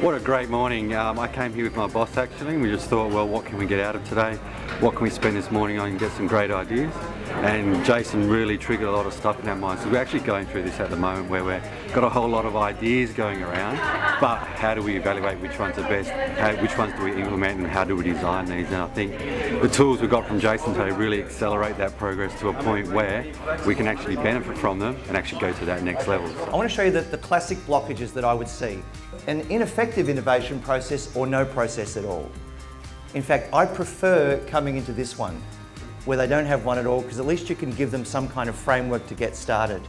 What a great morning. I came here with my boss actually, and we just thought, well, what can we get out of today? What can we spend this morning on and get some great ideas? And Jason really triggered a lot of stuff in our minds. So we're actually going through this at the moment where we've got a whole lot of ideas going around, but how do we evaluate which ones are best, which ones do we implement, and how do we design these? And I think the tools we got from Jason today really accelerate that progress to a point where we can actually benefit from them and actually go to that next level. I want to show you the classic blockages that I would see. An ineffective innovation process or no process at all. In fact, I prefer coming into this one where they don't have one at all, because at least you can give them some kind of framework to get started.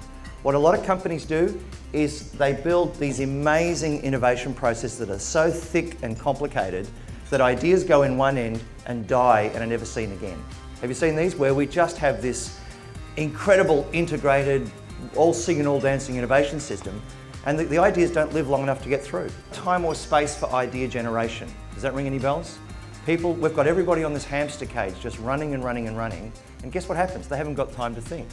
What a lot of companies do is they build these amazing innovation processes that are so thick and complicated that ideas go in one end and die and are never seen again. Have you seen these? Where we just have this incredible integrated, all singing, all dancing innovation system, and the ideas don't live long enough to get through. Time or space for idea generation. Does that ring any bells? People, we've got everybody on this hamster cage just running and running and running, and guess what happens? They haven't got time to think.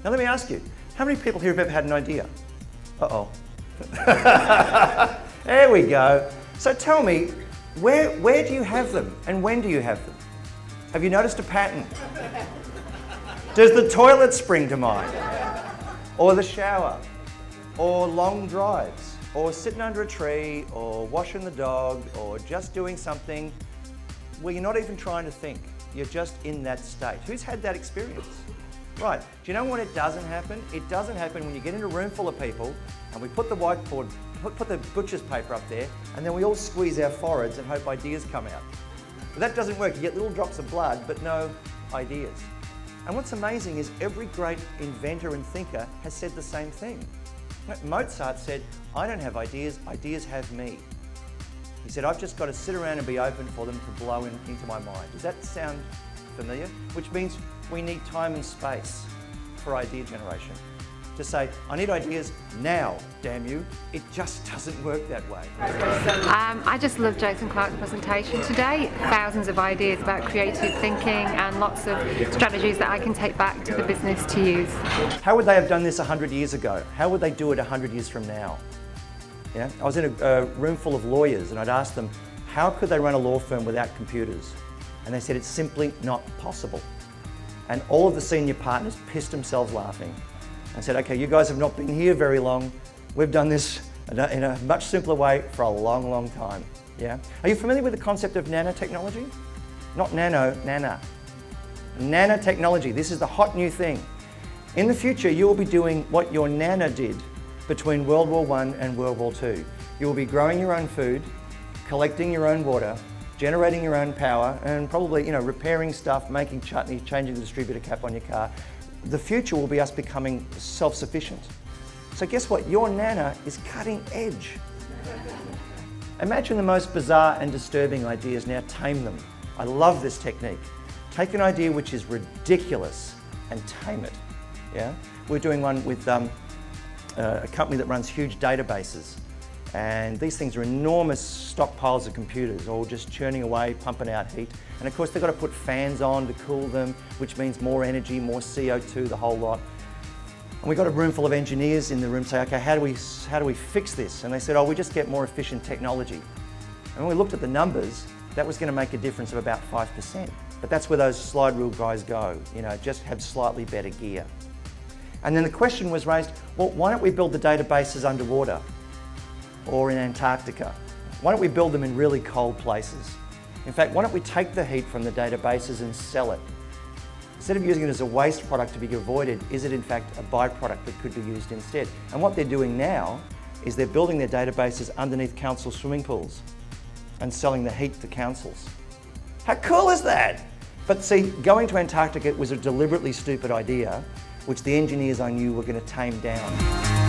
Now let me ask you, how many people here have ever had an idea? Uh-oh. There we go. So tell me, where do you have them and when do you have them? Have you noticed a pattern? Does the toilet spring to mind? Or the shower? Or long drives? Or sitting under a tree? Or washing the dog? Or just doing something where you're not even trying to think, you're just in that state. Who's had that experience? Right, do you know when it doesn't happen? It doesn't happen when you get in a room full of people and we put the whiteboard, put the butcher's paper up there, and then we all squeeze our foreheads and hope ideas come out. But that doesn't work. You get little drops of blood, but no ideas. And what's amazing is every great inventor and thinker has said the same thing. Mozart said, I don't have ideas, ideas have me. He said, I've just got to sit around and be open for them to blow into my mind. Does that sound familiar? Which means we need time and space for idea generation. To say, I need ideas now, damn you. It just doesn't work that way. I just love Jason Clarke's presentation today. Thousands of ideas about creative thinking and lots of strategies that I can take back to the business to use. How would they have done this 100 years ago? How would they do it 100 years from now? Yeah? I was in a room full of lawyers and I'd ask them, how could they run a law firm without computers? And they said, it's simply not possible. And all of the senior partners pissed themselves laughing and said, okay, you guys have not been here very long. We've done this in a much simpler way for a long, long time. Yeah? Are you familiar with the concept of nanotechnology? Not nano, nana. Nanotechnology, this is the hot new thing. In the future, you will be doing what your nana did between World War I and World War II. You will be growing your own food, collecting your own water, generating your own power, and probably, repairing stuff, making chutney, changing the distributor cap on your car. The future will be us becoming self-sufficient. So guess what? Your nana is cutting edge. Imagine the most bizarre and disturbing ideas, now tame them. I love this technique. Take an idea which is ridiculous and tame it. Yeah? We're doing one with a company that runs huge databases. And these things are enormous stockpiles of computers, all just churning away, pumping out heat. And of course, they've got to put fans on to cool them, which means more energy, more CO2, the whole lot. And we got a room full of engineers in the room say, okay, how do we fix this? And they said, oh, we just get more efficient technology. And when we looked at the numbers, that was going to make a difference of about 5%. But that's where those slide rule guys go, just have slightly better gear. And then the question was raised, well, why don't we build the databases underwater or in Antarctica? Why don't we build them in really cold places? In fact, why don't we take the heat from the databases and sell it? Instead of using it as a waste product to be avoided, is it in fact a byproduct that could be used instead? And what they're doing now is they're building their databases underneath council swimming pools and selling the heat to councils. How cool is that? But see, going to Antarctica was a deliberately stupid idea, which the engineers I knew were going to tame down.